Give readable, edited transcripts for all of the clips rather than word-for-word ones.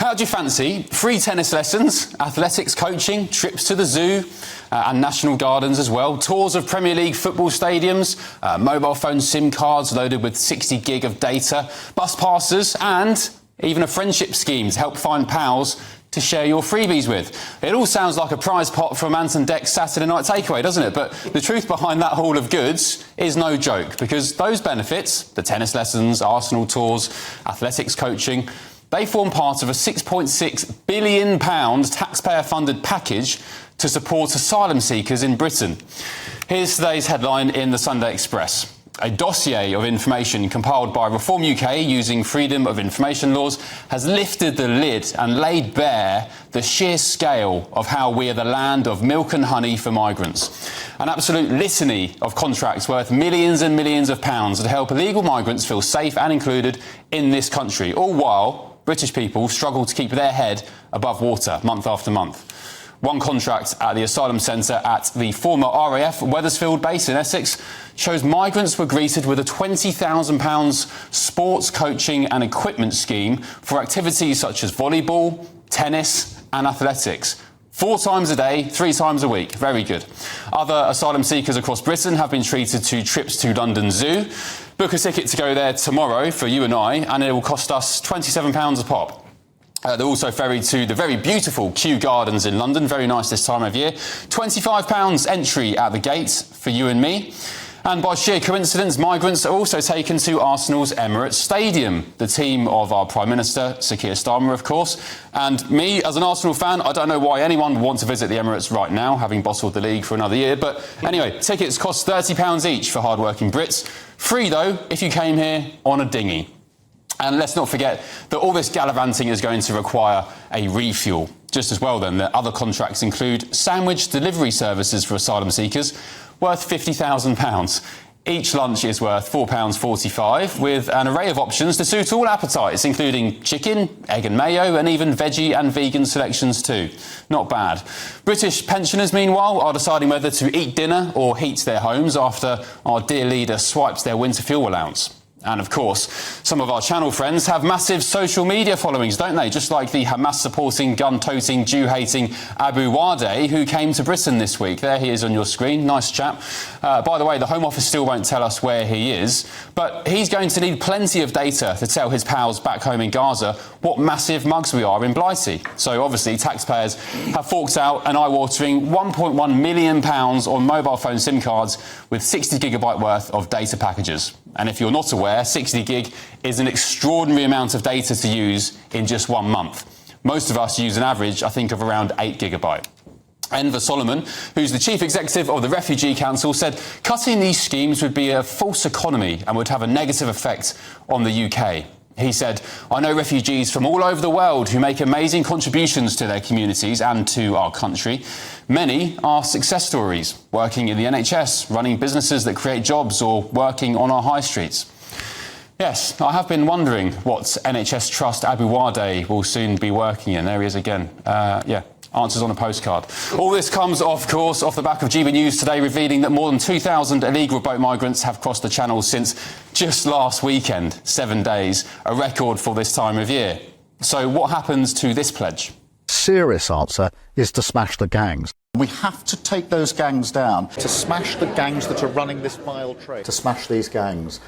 How do you fancy free tennis lessons, athletics coaching, trips to the zoo and national gardens as well, tours of Premier League football stadiums, mobile phone SIM cards loaded with 60 gig of data, bus passes and even a friendship scheme to help find pals to share your freebies with. It all sounds like a prize pot from Anton Deck's Saturday night takeaway, doesn't it? But the truth behind that haul of goods is no joke, because those benefits, the tennis lessons, Arsenal tours, athletics coaching, they form part of a £6.6 billion taxpayer-funded package to support asylum seekers in Britain. Here's today's headline in the Sunday Express. A dossier of information compiled by Reform UK using freedom of information laws has lifted the lid and laid bare the sheer scale of how we are the land of milk and honey for migrants. An absolute litany of contracts worth millions and millions of pounds to help illegal migrants feel safe and included in this country, all while British people struggle to keep their head above water month after month. One contract at the asylum centre at the former RAF Wethersfield base in Essex shows migrants were greeted with a £20,000 sports coaching and equipment scheme for activities such as volleyball, tennis and athletics. 4 times a day, 3 times a week. Very good. Other asylum seekers across Britain have been treated to trips to London Zoo. Book a ticket to go there tomorrow for you and I, and it will cost us £27 a pop. They're also ferried to the very beautiful Kew Gardens in London, very nice this time of year. £25 entry at the gate for you and me. And by sheer coincidence, migrants are also taken to Arsenal's Emirates Stadium, the team of our Prime Minister, Sir Keir Starmer, of course. And me, as an Arsenal fan, I don't know why anyone would want to visit the Emirates right now, having bottled the league for another year. But anyway, tickets cost £30 each for hard-working Brits. Free, though, if you came here on a dinghy. And let's not forget that all this gallivanting is going to require a refuel. Just as well, then, the other contracts include sandwich delivery services for asylum seekers worth £50,000. Each lunch is worth £4.45, with an array of options to suit all appetites, including chicken, egg and mayo, and even veggie and vegan selections too. Not bad. British pensioners, meanwhile, are deciding whether to eat dinner or heat their homes after our dear leader swipes their winter fuel allowance. And, of course, some of our channel friends have massive social media followings, don't they? Just like the Hamas-supporting, gun-toting, Jew-hating Abu Wade, who came to Britain this week. There he is on your screen. Nice chap. By the way, the Home Office still won't tell us where he is, but he's going to need plenty of data to tell his pals back home in Gaza what massive mugs we are in Blighty. So, obviously, taxpayers have forked out an eye-watering £1.1 million on mobile phone SIM cards with 60 gigabyte worth of data packages. And if you're not aware, 60 gig is an extraordinary amount of data to use in just 1 month. Most of us use an average, I think, of around 8 gigabyte. Enver Solomon, who's the chief executive of the Refugee Council, said cutting these schemes would be a false economy and would have a negative effect on the UK. He said, "I know refugees from all over the world who make amazing contributions to their communities and to our country. Many are success stories, working in the NHS, running businesses that create jobs or working on our high streets." Yes, I have been wondering what NHS Trust Abu Wade will soon be working in. There he is again. Answers on a postcard. All this comes, of course, off the back of GB News today revealing that more than 2,000 illegal boat migrants have crossed the Channel since just last weekend, 7 days, a record for this time of year. So what happens to this pledge? Serious answer is to smash the gangs. We have to take those gangs down, to smash the gangs that are running this vile trade, to smash these gangs.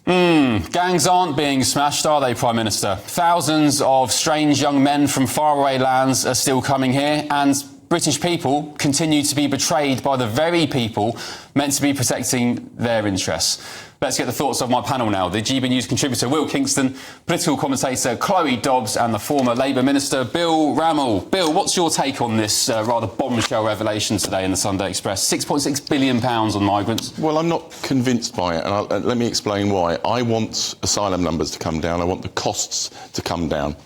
Gangs aren't being smashed, are they, Prime Minister? Thousands of strange young men from faraway lands are still coming here, and British people continue to be betrayed by the very people meant to be protecting their interests. Let's get the thoughts of my panel now. The GB News contributor Will Kingston, political commentator Chloe Dobbs and the former Labour Minister Bill Rammell. Bill, what's your take on this rather bombshell revelation today in the Sunday Express? £6.6 billion on migrants. Well, I'm not convinced by it, and let me explain why. I want asylum numbers to come down. I want the costs to come down.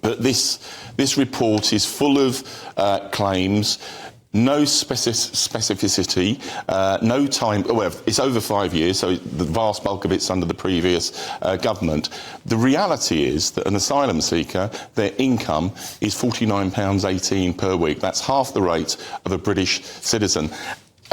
But this report is full of claims. No specificity, no time. Well, it's over 5 years, so the vast bulk of it's under the previous government. The reality is that an asylum seeker, their income is £49.18 per week. That's half the rate of a British citizen.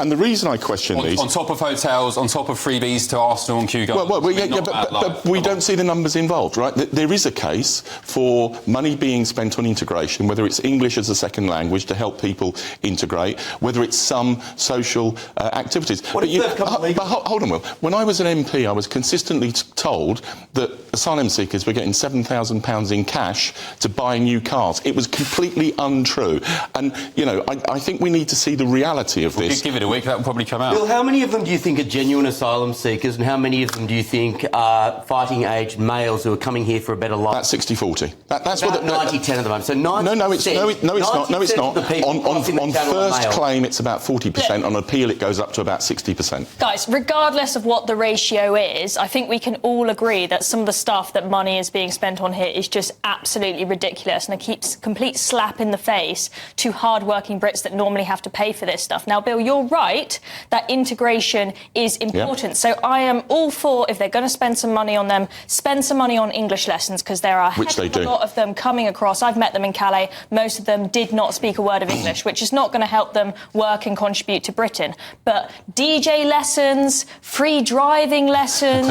And the reason I question these... On top of hotels, on top of freebies to Arsenal and Kew Gardens. But we don't see the numbers involved, right? There is a case for money being spent on integration, whether it's English as a second language to help people integrate, whether it's some social activities. What if they've come legal? But hold on, Will. When I was an MP, I was consistently told that asylum seekers were getting £7,000 in cash to buy new cars. It was completely untrue. And, you know, I think we need to see the reality of this. Give it a week, that will probably come out. Bill, how many of them do you think are genuine asylum seekers, and how many of them do you think are fighting-age males who are coming here for a better life? That's 60-40. That's about 90-10 at the moment. So 90%. No, it's not. On first claim, it's about 40%. On appeal, it goes up to about 60%. Guys, regardless of what the ratio is, I think we can all agree that some of the stuff that money is being spent on here is just absolutely ridiculous, and a complete slap in the face to hard-working Brits that normally have to pay for this stuff. Now, Bill, you're right that integration is important. So I am all for, if they're going to spend some money on them, spend some money on English lessons, because there are a lot of them coming across. I've met them in Calais. Most of them did not speak a word of English, which is not going to help them work and contribute to Britain. But DJ lessons, free driving lessons,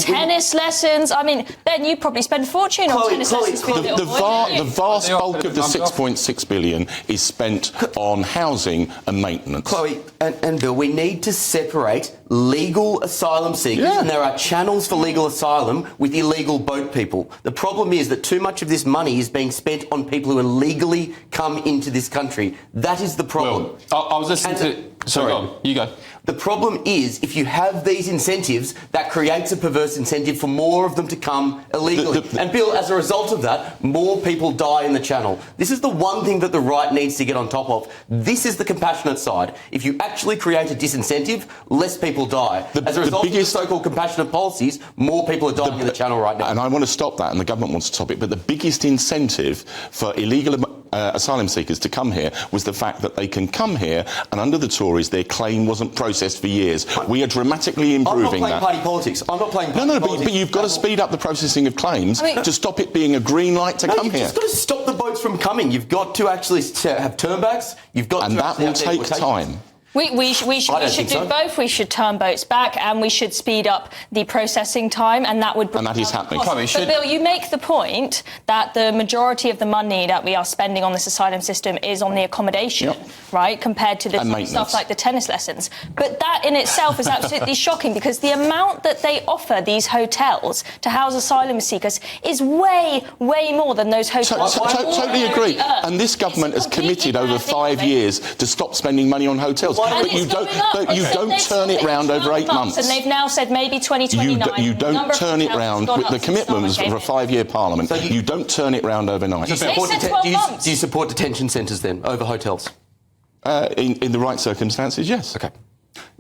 tennis lessons. I mean, Ben, you probably spend a fortune on tennis lessons. The vast bulk of the 6.6 billion is spent on housing and maintenance. Chloe and Bill, we need to separate legal asylum seekers, and there are channels for legal asylum with illegal boat people. The problem is that too much of this money is being spent on people who illegally come into this country. That is the problem. Well, I was listening to... Sorry, go on. You go. The problem is, if you have these incentives, that creates a perverse incentive for more of them to come illegally. And Bill, as a result of that, more people die in the channel. This is the one thing that the right needs to get on top of. This is the compassionate side. If you actually create a disincentive, less people die. As a result of the so-called compassionate policies, more people are dying in the channel right now. And I want to stop that, and the government wants to stop it. But the biggest incentive for illegal asylum seekers to come here was the fact that they can come here, and under the Tories, their claim wasn't processed for years. We are dramatically improving that. I'm not playing party politics. I'm not playing party politics. But you've got to speed up the processing of claims to stop it being a green light to come here. You've just got to stop the boats from coming. You've got to actually have turnbacks. You've got and that will take time. We should do both. We should turn boats back, and we should speed up the processing time, and that would bring and that is happening. But Bill, you make the point that the majority of the money that we are spending on this asylum system is on the accommodation, right, compared to the stuff like the tennis lessons. But that in itself is absolutely shocking, because the amount that they offer these hotels to house asylum seekers is way, way more than those hotels. Totally agree. And this government has committed over 5 years to stop spending money on hotels. But you don't turn it round over 8 months. And they've now said maybe 2029. You don't turn it round with the commitments of a 5-year parliament. So you don't turn it round overnight. Do you support detention centres then over hotels? In the right circumstances, yes. Okay.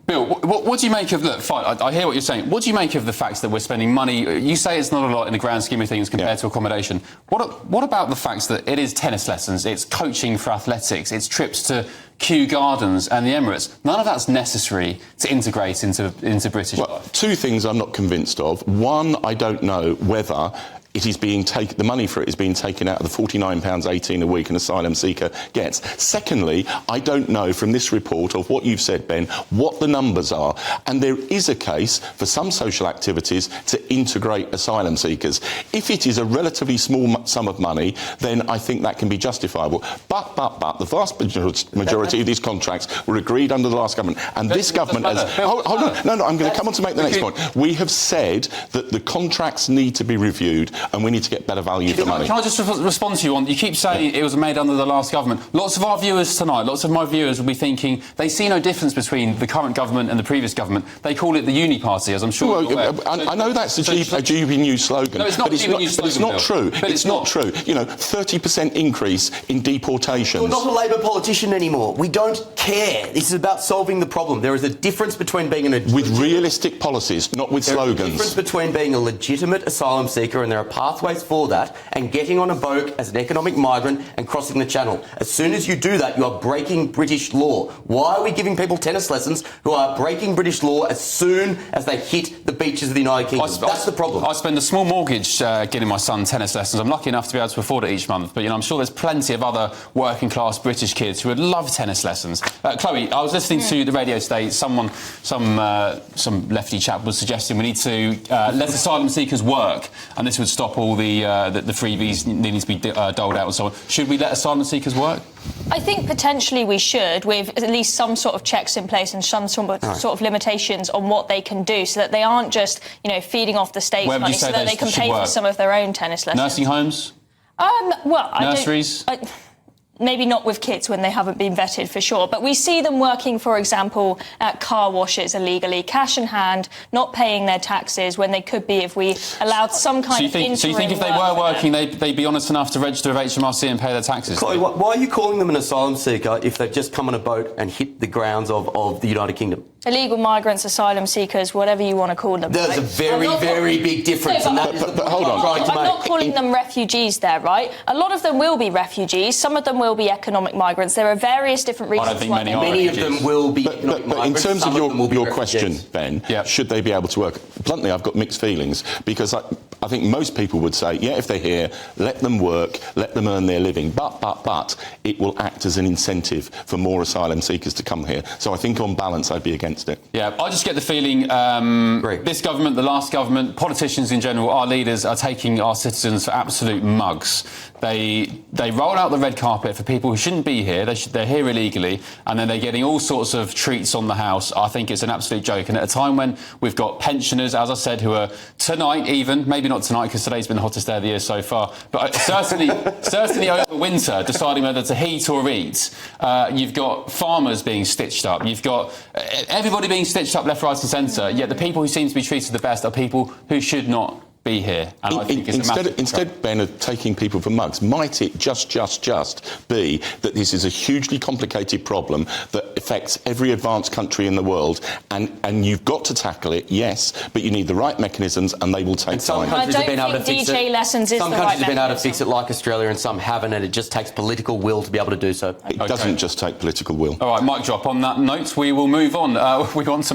Bill, what do you make of... Look, fine, I hear what you're saying. What do you make of the fact that we're spending money... You say it's not a lot in the grand scheme of things compared to accommodation. What about the fact that it is tennis lessons, it's coaching for athletics, it's trips to Kew Gardens and the Emirates? None of that's necessary to integrate into British life. Two things I'm not convinced of. One, I don't know whether... it is being taken, the money for it is being taken out of the £49.18 a week an asylum seeker gets. Secondly, I don't know from this report of what you've said, Ben, what the numbers are. And there is a case for some social activities to integrate asylum seekers. If it is a relatively small sum of money, then I think that can be justifiable. But the vast majority of these contracts were agreed under the last government. And this government has... Hold on. No, I'm going to come on to make the next point. We have said that the contracts need to be reviewed, and we need to get better value for money. Can I just respond to you on... You keep saying it was made under the last government. Lots of our viewers tonight, lots of my viewers will be thinking they see no difference between the current government and the previous government. They call it the uni party, as I'm sure you're aware. I know that's a GB News slogan. No, it's not but it's not true. It's not true. You know, 30% increase in deportations. You're not a Labor politician anymore. We don't care. This is about solving the problem. There is a difference between being with realistic policies, not with slogans. There is a difference between being a legitimate asylum seeker, and there are pathways for that, and getting on a boat as an economic migrant and crossing the channel. As soon as you do that, you are breaking British law. Why are we giving people tennis lessons who are breaking British law as soon as they hit the beaches of the United Kingdom? That's the problem. I spend a small mortgage getting my son tennis lessons. I'm lucky enough to be able to afford it each month, but I'm sure there's plenty of other working class British kids who would love tennis lessons. Chloe, I was listening to the radio today. Some lefty chap was suggesting we need to let asylum seekers work, and this would stop all the freebies needing to be doled out and so on. Should we let asylum seekers work? I think potentially we should, with at least some sort of checks in place and some sort of limitations on what they can do, so that they aren't just, feeding off the state's money, so that they can pay for some of their own tennis lessons. Nursing homes? Nurseries? Maybe not with kids when they haven't been vetted, for sure. But we see them working, for example, at car washes illegally, cash in hand, not paying their taxes when they could be if we allowed some kind of interim. So you think if they were working, they'd be honest enough to register with HMRC and pay their taxes? Chloe, why are you calling them an asylum seeker if they've just come on a boat and hit the grounds of the United Kingdom? Illegal migrants, asylum seekers, whatever you want to call them. There's a very big difference, and that is the point hold on. I'm trying to I'm not calling them refugees there, right? A lot of them will be refugees. Some of them will be economic migrants. There are various different reasons. I don't think why many of them will be economic migrants. But in terms of your question, refugees. Ben, Yeah. should they be able to work? Bluntly, I've got mixed feelings, because I think most people would say, yeah, if they're here, let them work, let them earn their living. But it will act as an incentive for more asylum seekers to come here. So I think on balance, I'd be against it. Yeah, I just get the feeling this government, the last government, politicians in general, our leaders are taking our citizens for absolute mugs. They roll out the red carpet for people who shouldn't be here. They're here illegally, and then they're getting all sorts of treats on the house. I think it's an absolute joke. And at a time when we've got pensioners, as I said, who are tonight even, maybe not tonight because today's been the hottest day of the year so far, but certainly over winter, deciding whether to heat or eat. You've got farmers being stitched up. You've got everybody being stitched up left, right and centre. Yet the people who seem to be treated the best are people who should not be here. And I think instead, Ben, of taking people for mugs, might it just be that this is a hugely complicated problem that affects every advanced country in the world, and you've got to tackle it, yes, but you need the right mechanisms, and they will take some time. countries I have been able to think fix DJ it. lessons is some the countries right have been able to mechanism. fix it, like Australia, and some haven't, and it just takes political will to be able to do so. It doesn't just take political will. All right, mic drop on that note. We will move on. We want to